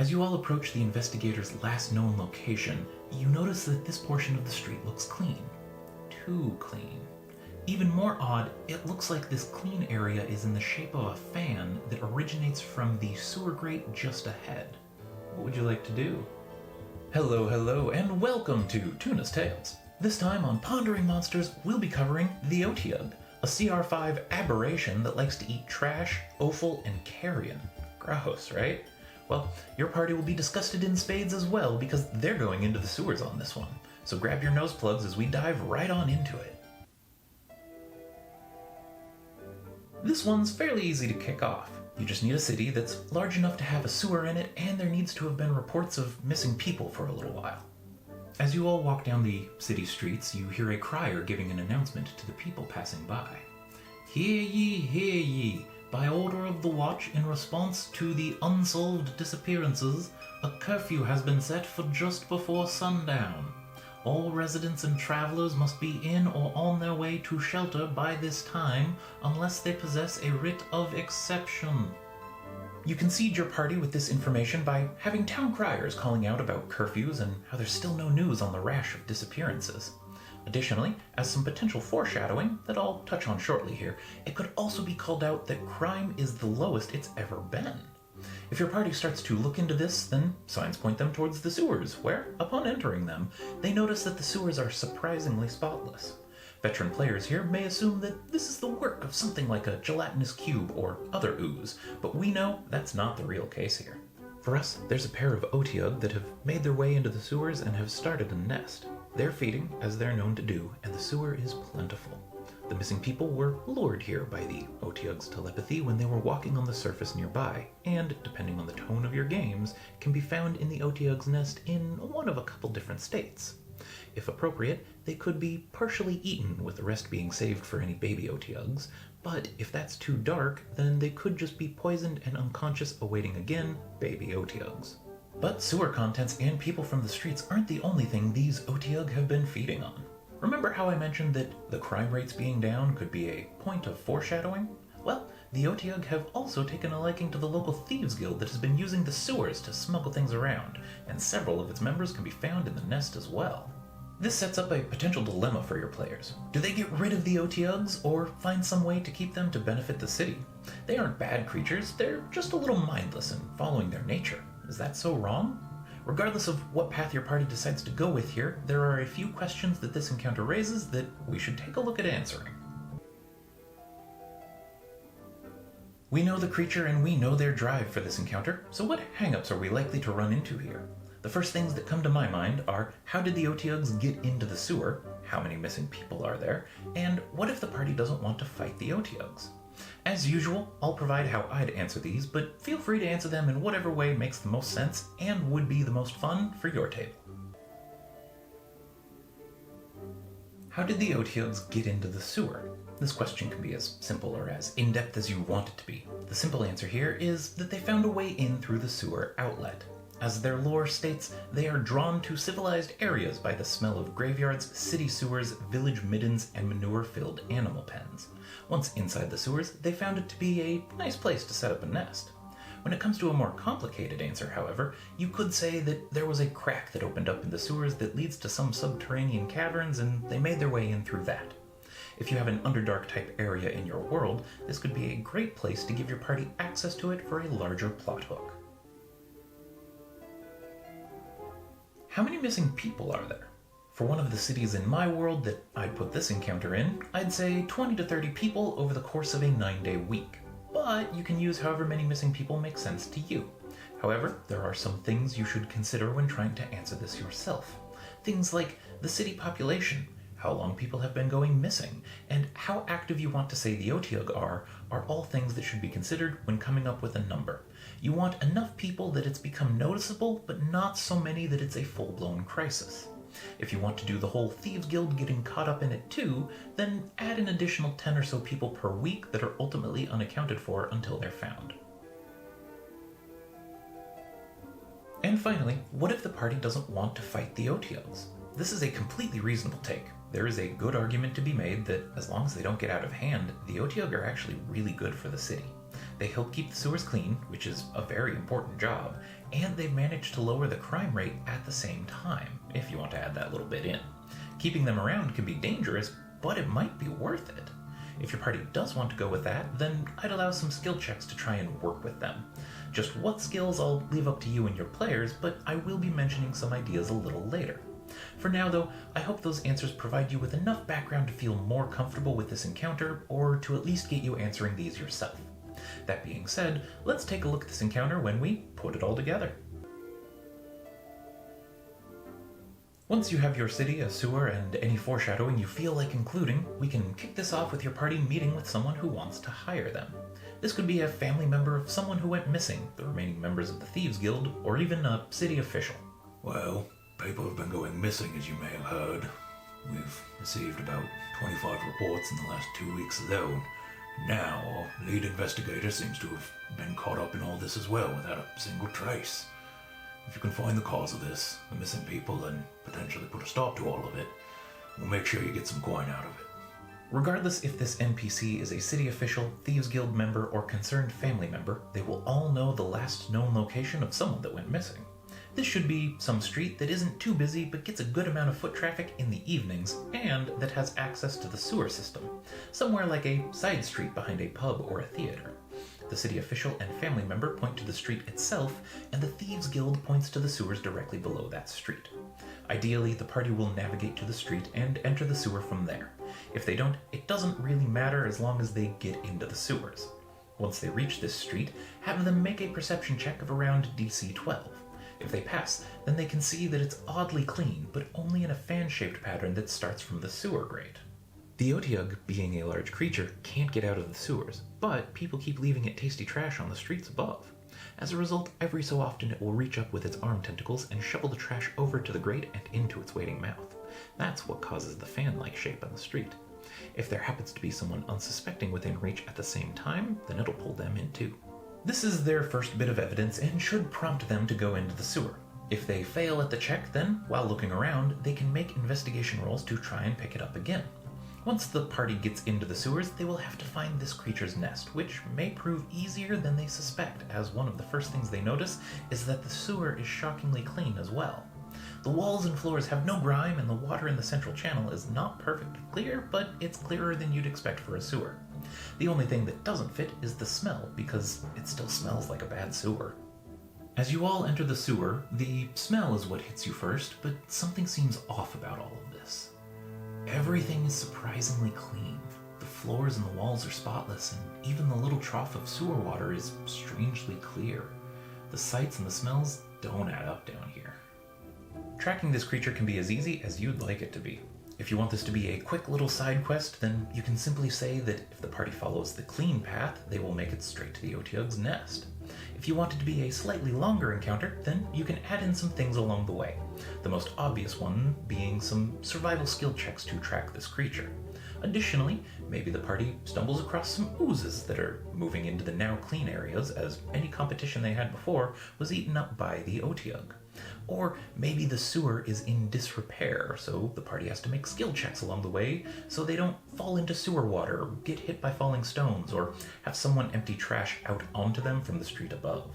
As you all approach the investigator's last known location, you notice that this portion of the street looks clean. Too clean. Even more odd, it looks like this clean area is in the shape of a fan that originates from the sewer grate just ahead. What would you like to do? Hello, and welcome to Tuna's Tales. This time on Pondering Monsters, we'll be covering the Otyugh, a CR5 aberration that likes to eat trash, offal, and carrion. Gross, right? Well, your party will be disgusted in spades as well because they're going into the sewers on this one. So grab your nose plugs as we dive right on into it. This one's fairly easy to kick off. You just need a city that's large enough to have a sewer in it, and there needs to have been reports of missing people for a little while. As you all walk down the city streets, you hear a crier giving an announcement to the people passing by. Hear ye, by order of the watch in response to the unsolved disappearances, a curfew has been set for just before sundown. All residents and travelers must be in or on their way to shelter by this time, unless they possess a writ of exception. You can seed your party with this information by having town criers calling out about curfews and how there's still no news on the rash of disappearances. Additionally, as some potential foreshadowing that I'll touch on shortly here, it could also be called out that crime is the lowest it's ever been. If your party starts to look into this, then signs point them towards the sewers, where, upon entering them, they notice that the sewers are surprisingly spotless. Veteran players here may assume that this is the work of something like a gelatinous cube or other ooze, but we know that's not the real case here. For us, there's a pair of Otyugh that have made their way into the sewers and have started a nest. They're feeding, as they're known to do, and the sewer is plentiful. The missing people were lured here by the Otyugh's telepathy when they were walking on the surface nearby, and, depending on the tone of your games, can be found in the Otyugh's nest in one of a couple different states. If appropriate, they could be partially eaten, with the rest being saved for any baby Otyughs, but if that's too dark, then they could just be poisoned and unconscious awaiting again baby Otyughs. But sewer contents and people from the streets aren't the only thing these Otyugh have been feeding on. Remember how I mentioned that the crime rates being down could be a point of foreshadowing? Well, the Otyugh have also taken a liking to the local thieves guild that has been using the sewers to smuggle things around, and several of its members can be found in the nest as well. This sets up a potential dilemma for your players. Do they get rid of the Otyughs, or find some way to keep them to benefit the city? They aren't bad creatures, they're just a little mindless and following their nature. Is that so wrong? Regardless of what path your party decides to go with here, there are a few questions that this encounter raises that we should take a look at answering. We know the creature and we know their drive for this encounter, so what hang-ups are we likely to run into here? The first things that come to my mind are, how did the Otyughs get into the sewer? How many missing people are there? And what if the party doesn't want to fight the Otyughs? As usual, I'll provide how I'd answer these, but feel free to answer them in whatever way makes the most sense and would be the most fun for your table. How did the Otyughs get into the sewer? This question can be as simple or as in-depth as you want it to be. The simple answer here is that they found a way in through the sewer outlet. As their lore states, they are drawn to civilized areas by the smell of graveyards, city sewers, village middens, and manure-filled animal pens. Once inside the sewers, they found it to be a nice place to set up a nest. When it comes to a more complicated answer, however, you could say that there was a crack that opened up in the sewers that leads to some subterranean caverns, and they made their way in through that. If you have an Underdark type area in your world, this could be a great place to give your party access to it for a larger plot hook. How many missing people are there? For one of the cities in my world that I'd put this encounter in, I'd say 20 to 30 people over the course of a 9-day week. But you can use however many missing people make sense to you. However, there are some things you should consider when trying to answer this yourself. Things like the city population, how long people have been going missing, and how active you want to say the Otyugh are all things that should be considered when coming up with a number. You want enough people that it's become noticeable, but not so many that it's a full-blown crisis. If you want to do the whole Thieves Guild getting caught up in it too, then add an additional 10 or so people per week that are ultimately unaccounted for until they're found. And finally, what if the party doesn't want to fight the Otyughs? This is a completely reasonable take. There is a good argument to be made that as long as they don't get out of hand, the Otyugh are actually really good for the city. They help keep the sewers clean, which is a very important job, and they've managed to lower the crime rate at the same time, if you want to add that little bit in. Keeping them around can be dangerous, but it might be worth it. If your party does want to go with that, then I'd allow some skill checks to try and work with them. Just what skills I'll leave up to you and your players, but I will be mentioning some ideas a little later. For now though, I hope those answers provide you with enough background to feel more comfortable with this encounter, or to at least get you answering these yourself. That being said, let's take a look at this encounter when we put it all together. Once you have your city, a sewer, and any foreshadowing you feel like including, we can kick this off with your party meeting with someone who wants to hire them. This could be a family member of someone who went missing, the remaining members of the Thieves Guild, or even a city official. Well, people have been going missing, as you may have heard. We've received about 25 reports in the last 2 weeks alone. Now, our lead investigator seems to have been caught up in all this as well, without a single trace. If you can find the cause of this, the missing people, and potentially put a stop to all of it, we'll make sure you get some coin out of it. Regardless if this NPC is a city official, Thieves Guild member, or concerned family member, they will all know the last known location of someone that went missing. This should be some street that isn't too busy but gets a good amount of foot traffic in the evenings, and that has access to the sewer system, somewhere like a side street behind a pub or a theater. The city official and family member point to the street itself, and the Thieves Guild points to the sewers directly below that street. Ideally, the party will navigate to the street and enter the sewer from there. If they don't, it doesn't really matter as long as they get into the sewers. Once they reach this street, have them make a perception check of around DC 12. If they pass, then they can see that it's oddly clean, but only in a fan-shaped pattern that starts from the sewer grate. The Otyugh, being a large creature, can't get out of the sewers, but people keep leaving it tasty trash on the streets above. As a result, every so often it will reach up with its arm tentacles and shovel the trash over to the grate and into its waiting mouth. That's what causes the fan-like shape on the street. If there happens to be someone unsuspecting within reach at the same time, then it'll pull them in too. This is their first bit of evidence and should prompt them to go into the sewer. If they fail at the check, then, while looking around, they can make investigation rolls to try and pick it up again. Once the party gets into the sewers, they will have to find this creature's nest, which may prove easier than they suspect, as one of the first things they notice is that the sewer is shockingly clean as well. The walls and floors have no grime, and the water in the central channel is not perfectly clear, but it's clearer than you'd expect for a sewer. The only thing that doesn't fit is the smell, because it still smells like a bad sewer. As you all enter the sewer, the smell is what hits you first, but something seems off about all of this. Everything is surprisingly clean. The floors and the walls are spotless, and even the little trough of sewer water is strangely clear. The sights and the smells don't add up down here. Tracking this creature can be as easy as you'd like it to be. If you want this to be a quick little side quest, then you can simply say that if the party follows the clean path, they will make it straight to the Otyugh's nest. If you want it to be a slightly longer encounter, then you can add in some things along the way. The most obvious one being some survival skill checks to track this creature. Additionally, maybe the party stumbles across some oozes that are moving into the now clean areas, as any competition they had before was eaten up by the Otyugh. Or maybe the sewer is in disrepair, so the party has to make skill checks along the way so they don't fall into sewer water, or get hit by falling stones, or have someone empty trash out onto them from the street above.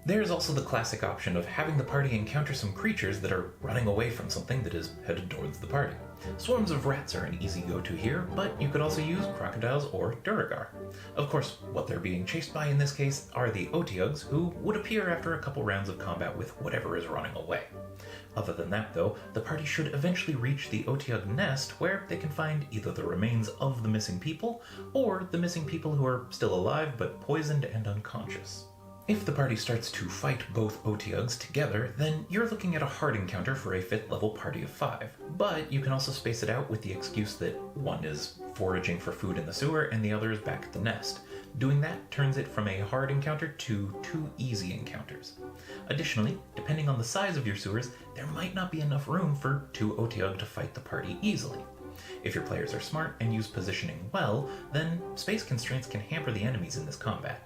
There's also the classic option of having the party encounter some creatures that are running away from something that is headed towards the party. Swarms of rats are an easy go-to here, but you could also use crocodiles or duergar. Of course, what they're being chased by in this case are the Otyughs, who would appear after a couple rounds of combat with whatever is running away. Other than that though, the party should eventually reach the Otyugh nest, where they can find either the remains of the missing people, or the missing people who are still alive but poisoned and unconscious. If the party starts to fight both Otyughs together, then you're looking at a hard encounter for a 5th level party of 5, but you can also space it out with the excuse that one is foraging for food in the sewer and the other is back at the nest. Doing that turns it from a hard encounter to 2 easy encounters. Additionally, depending on the size of your sewers, there might not be enough room for 2 Otyugh to fight the party easily. If your players are smart and use positioning well, then space constraints can hamper the enemies in this combat.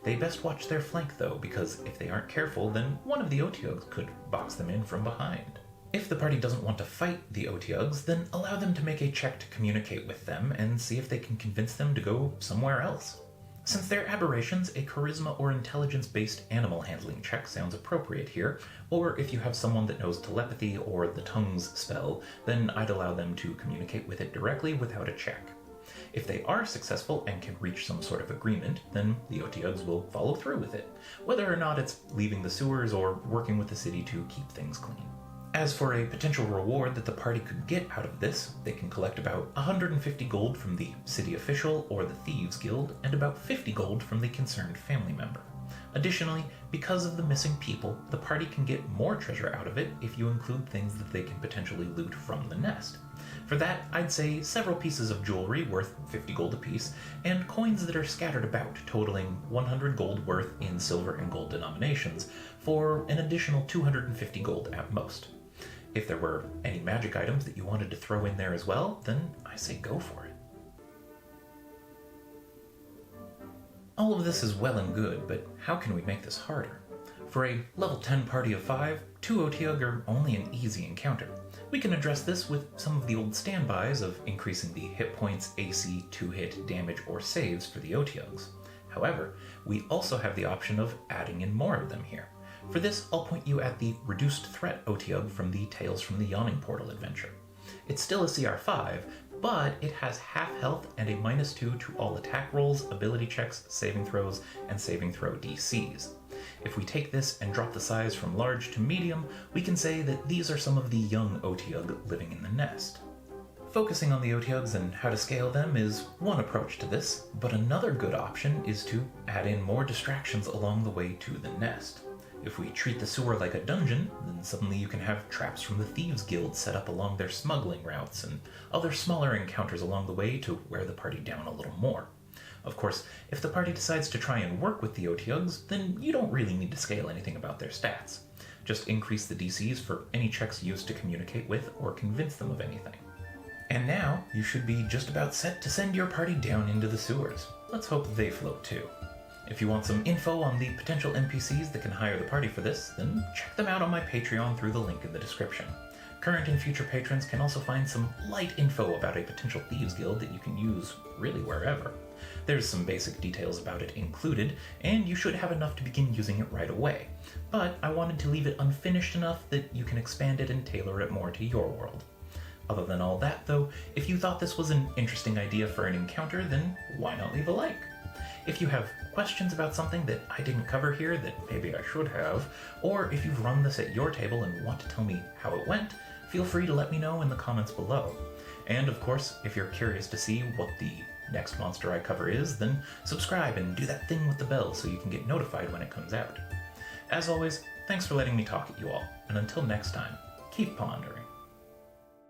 They best watch their flank though, because if they aren't careful, then one of the Otyughs could box them in from behind. If the party doesn't want to fight the Otyughs, then allow them to make a check to communicate with them and see if they can convince them to go somewhere else. Since they're aberrations, a charisma or intelligence-based animal handling check sounds appropriate here, or if you have someone that knows telepathy or the tongues spell, then I'd allow them to communicate with it directly without a check. If they are successful and can reach some sort of agreement, then the Otyughs will follow through with it, whether or not it's leaving the sewers or working with the city to keep things clean. As for a potential reward that the party could get out of this, they can collect about 150 gold from the city official or the Thieves Guild, and about 50 gold from the concerned family member. Additionally, because of the missing people, the party can get more treasure out of it if you include things that they can potentially loot from the nest. For that, I'd say several pieces of jewelry worth 50 gold apiece, and coins that are scattered about, totaling 100 gold worth in silver and gold denominations, for an additional 250 gold at most. If there were any magic items that you wanted to throw in there as well, then I say go for it. All of this is well and good, but how can we make this harder? For a level 10 party of 5, 2 Otyugh are only an easy encounter. We can address this with some of the old standbys of increasing the hit points, AC, 2-hit, damage, or saves for the Otyughs. However, we also have the option of adding in more of them here. For this, I'll point you at the Reduced Threat Otyugh from the Tales from the Yawning Portal adventure. It's still a CR5, but it has half health and a -2 to all attack rolls, ability checks, saving throws, and saving throw DCs. If we take this and drop the size from large to medium, we can say that these are some of the young Otyugh living in the nest. Focusing on the Otyughs and how to scale them is one approach to this, but another good option is to add in more distractions along the way to the nest. If we treat the sewer like a dungeon, then suddenly you can have traps from the Thieves Guild set up along their smuggling routes and other smaller encounters along the way to wear the party down a little more. Of course, if the party decides to try and work with the Otyughs, then you don't really need to scale anything about their stats. Just increase the DCs for any checks used to communicate with or convince them of anything. And now, you should be just about set to send your party down into the sewers. Let's hope they float too. If you want some info on the potential NPCs that can hire the party for this, then check them out on my Patreon through the link in the description. Current and future patrons can also find some light info about a potential Thieves Guild that you can use really wherever. There's some basic details about it included, and you should have enough to begin using it right away. But I wanted to leave it unfinished enough that you can expand it and tailor it more to your world. Other than all that though, if you thought this was an interesting idea for an encounter, then why not leave a like? If you have questions about something that I didn't cover here that maybe I should have, or if you've run this at your table and want to tell me how it went, feel free to let me know in the comments below. And of course, if you're curious to see what the next monster I cover is, then subscribe and do that thing with the bell so you can get notified when it comes out. As always, thanks for letting me talk at you all, and until next time, keep pondering.